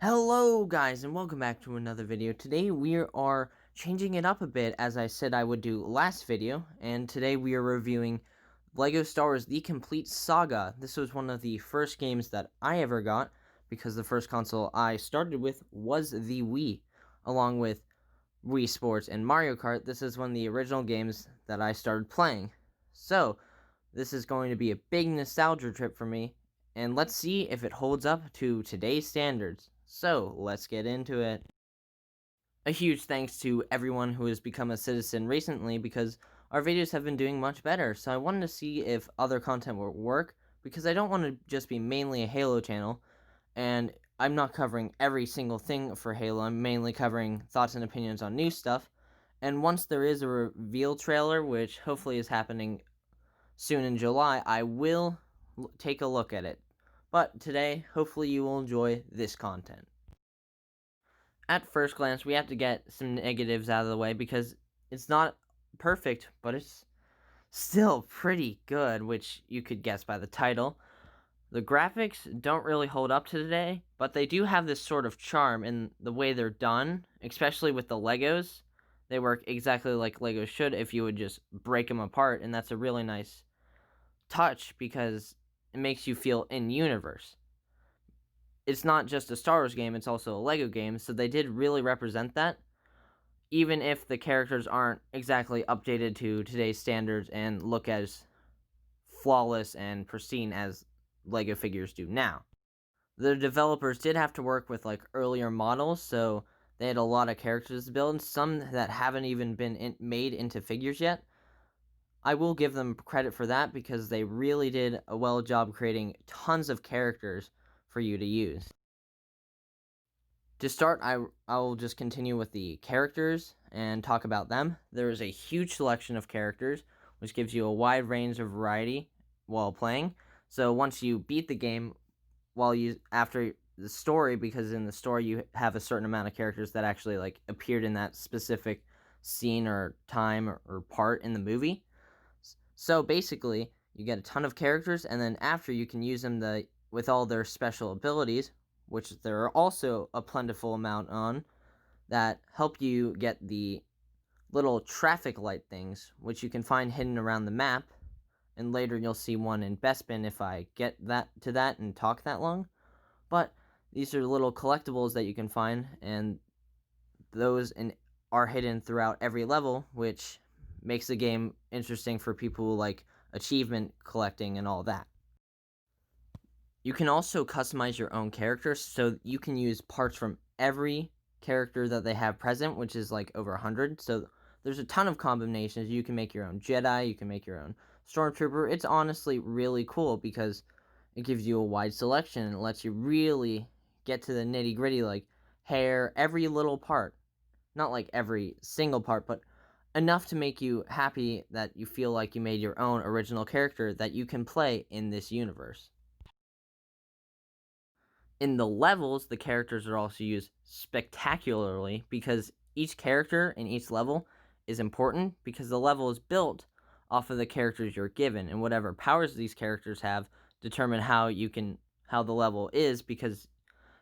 Hello guys and welcome back to another video. Today we are changing it up a bit as I said I would do last video, and today we are reviewing LEGO Star Wars The Complete Saga. This was one of the first games that I ever got because the first console I started with was the Wii, along with Wii Sports and Mario Kart. This is one of the original games that I started playing. So, this is going to be a big nostalgia trip for me, and let's see if it holds up to today's standards. So, let's get into it. A huge thanks to everyone who has become a citizen recently because our videos have been doing much better. So, I wanted to see if other content will work because I don't want to just be mainly a Halo channel, and I'm not covering every single thing for Halo. I'm mainly covering thoughts and opinions on new stuff. And once there is a reveal trailer, which hopefully is happening soon in July, I will take a look at it. But today, hopefully you will enjoy this content. At first glance, we have to get some negatives out of the way because it's not perfect, but it's still pretty good, which you could guess by the title. The graphics don't really hold up to today, but they do have this sort of charm in the way they're done, especially with the Legos. They work exactly like Legos should if you would just break them apart, and that's a really nice touch because it makes you feel in universe. It's not just a Star Wars game, it's also a Lego game, so they did really represent that, even if the characters aren't exactly updated to today's standards and look as flawless and pristine as Lego figures do now. The developers did have to work with like earlier models, so they had a lot of characters to build, some that haven't even been made into figures yet. I will give them credit for that because they really did a well job creating tons of characters for you to use. To start, I'll just continue with the characters and talk about them. There is a huge selection of characters, which gives you a wide range of variety while playing. So once you beat the game, after the story, because in the story you have a certain amount of characters that actually like appeared in that specific scene or time or part in the movie. So basically, you get a ton of characters, and then after you can use them with all their special abilities, which there are also a plentiful amount on, that help you get the little traffic light things, which you can find hidden around the map. And later you'll see one in Bespin if I get that and talk that long. But these are little collectibles that you can find, and are hidden throughout every level, which makes the game interesting for people who like achievement collecting and all that. You can also customize your own characters, so you can use parts from every character that they have present, which is like over 100. So there's a ton of combinations. You can make your own Jedi, you can make your own Stormtrooper. It's honestly really cool because it gives you a wide selection and it lets you really get to the nitty gritty, like hair, every little part. Not like every single part, but enough to make you happy that you feel like you made your own original character that you can play in this universe. In the levels, the characters are also used spectacularly because each character in each level is important because the level is built off of the characters you're given, and whatever powers these characters have determine how the level is, because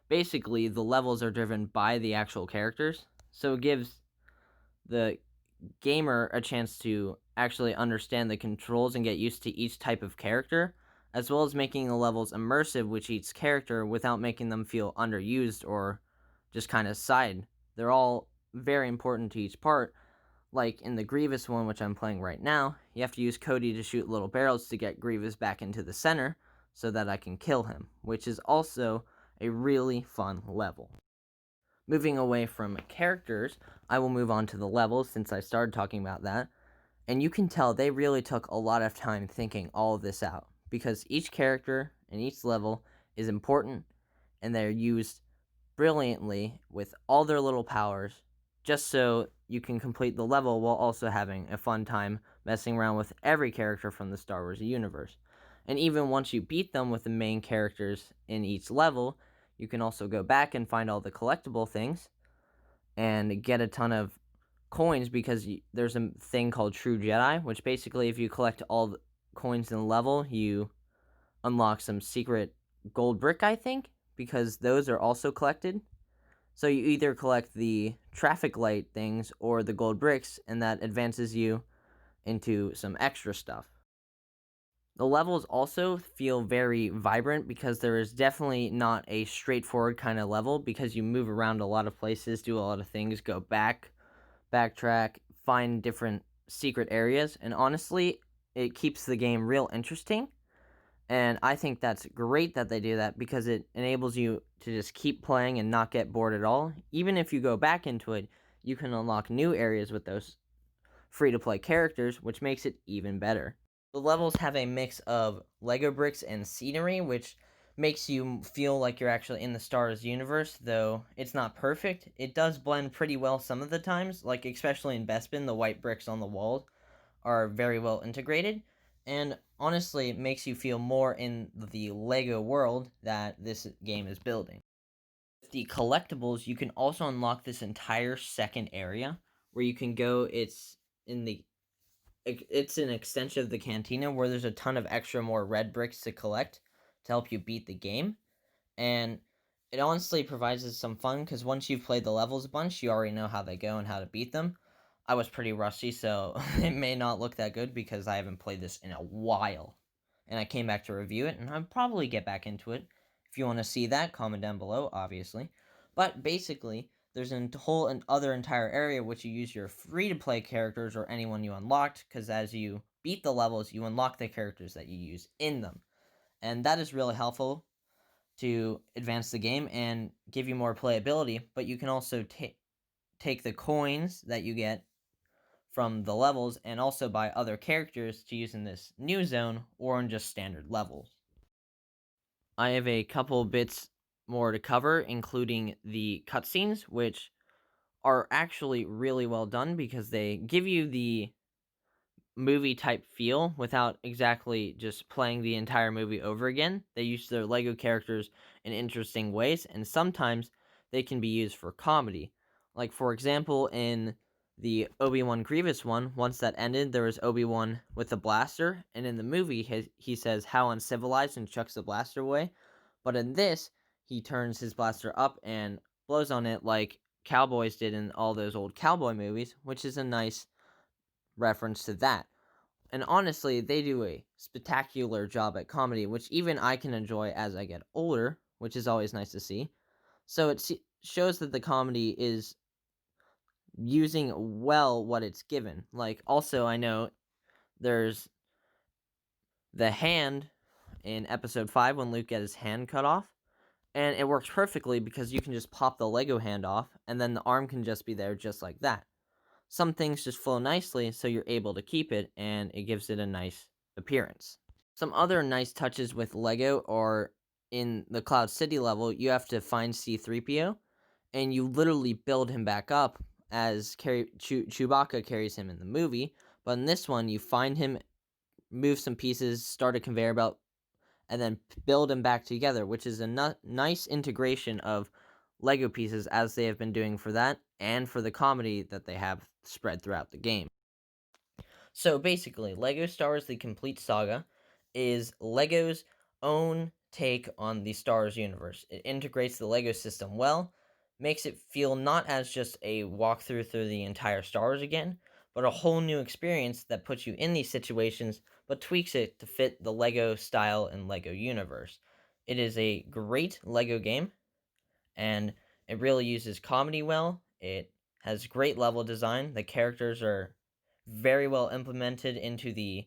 basically the levels are driven by the actual characters. So it gives the gamer a chance to actually understand the controls and get used to each type of character, as well as making the levels immersive with each character without making them feel underused or just kind of side. They're all very important to each part. Like in the Grievous one, which I'm playing right now, you have to use Cody to shoot little barrels to get Grievous back into the center so that I can kill him, which is also a really fun level. Moving away from characters, I will move on to the levels since I started talking about that. And you can tell they really took a lot of time thinking all of this out because each character and each level is important and they're used brilliantly with all their little powers just so you can complete the level while also having a fun time messing around with every character from the Star Wars universe. And even once you beat them with the main characters in each level, you can also go back and find all the collectible things and get a ton of coins because there's a thing called True Jedi, which basically if you collect all the coins in the level, you unlock some secret gold brick, I think, because those are also collected. So you either collect the traffic light things or the gold bricks, and that advances you into some extra stuff. The levels also feel very vibrant because there is definitely not a straightforward kind of level because you move around a lot of places, do a lot of things, go back, backtrack, find different secret areas, and honestly, it keeps the game real interesting. And I think that's great that they do that because it enables you to just keep playing and not get bored at all. Even if you go back into it, you can unlock new areas with those free to play characters, which makes it even better. The levels have a mix of Lego bricks and scenery, which makes you feel like you're actually in the Stars universe, though it's not perfect. It does blend pretty well some of the times, like especially in Bespin, the white bricks on the walls are very well integrated, and honestly, it makes you feel more in the Lego world that this game is building. With the collectibles, you can also unlock this entire second area where you can go. It's an extension of the cantina where there's a ton of extra more red bricks to collect to help you beat the game. And it honestly provides us some fun because once you've played the levels a bunch, you already know how they go and how to beat them. I was pretty rusty, so it may not look that good because I haven't played this in a while. And I came back to review it, and I'll probably get back into it. If you want to see that, comment down below, obviously. But basically, there's a whole and other entire area which you use your free-to-play characters or anyone you unlocked, because as you beat the levels, you unlock the characters that you use in them. And that is really helpful to advance the game and give you more playability, but you can also take the coins that you get from the levels and also buy other characters to use in this new zone or in just standard levels. I have a couple bits more to cover, including the cutscenes, which are actually really well done because they give you the movie type feel without exactly just playing the entire movie over again. They use their Lego characters in interesting ways, and sometimes they can be used for comedy. Like, for example, in the Obi-Wan Grievous one, once that ended, there was Obi-Wan with a blaster, and in the movie, he says, "How uncivilized," and chucks the blaster away. But in this, he turns his blaster up and blows on it like cowboys did in all those old cowboy movies, which is a nice reference to that. And honestly, they do a spectacular job at comedy, which even I can enjoy as I get older, which is always nice to see. So shows that the comedy is using well what it's given. Like, also, I know there's the hand in episode 5 when Luke gets his hand cut off. And it works perfectly because you can just pop the Lego hand off, and then the arm can just be there just like that. Some things just flow nicely, so you're able to keep it, and it gives it a nice appearance. Some other nice touches with Lego are in the Cloud City level, you have to find C-3PO, and you literally build him back up as Chewbacca carries him in the movie. But in this one, you find him, move some pieces, start a conveyor belt, and then build them back together, which is a nice integration of Lego pieces as they have been doing for that and for the comedy that they have spread throughout the game. So basically, Lego Star Wars: The Complete Saga is Lego's own take on the Star Wars universe. It integrates the Lego system well, makes it feel not as just a walkthrough through the entire Star Wars again, but a whole new experience that puts you in these situations, but tweaks it to fit the Lego style and Lego universe. It is a great Lego game, and it really uses comedy well. It has great level design. The characters are very well implemented into the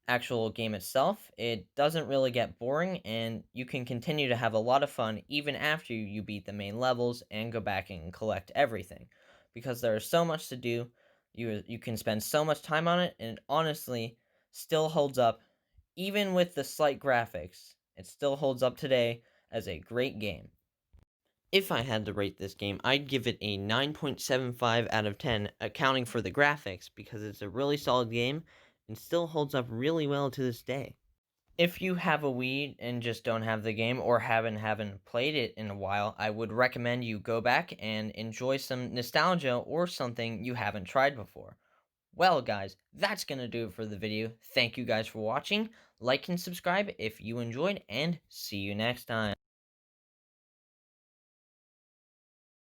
actual game itself. It doesn't really get boring, and you can continue to have a lot of fun even after you beat the main levels and go back and collect everything. Because there is so much to do, you can spend so much time on it, and it honestly still holds up, even with the slight graphics. It still holds up today as a great game. If I had to rate this game, I'd give it a 9.75 out of 10, accounting for the graphics, because it's a really solid game and still holds up really well to this day. If you have a Wii and just don't have the game or haven't played it in a while, I would recommend you go back and enjoy some nostalgia or something you haven't tried before. Well, guys, that's going to do it for the video. Thank you guys for watching. Like and subscribe if you enjoyed, and see you next time.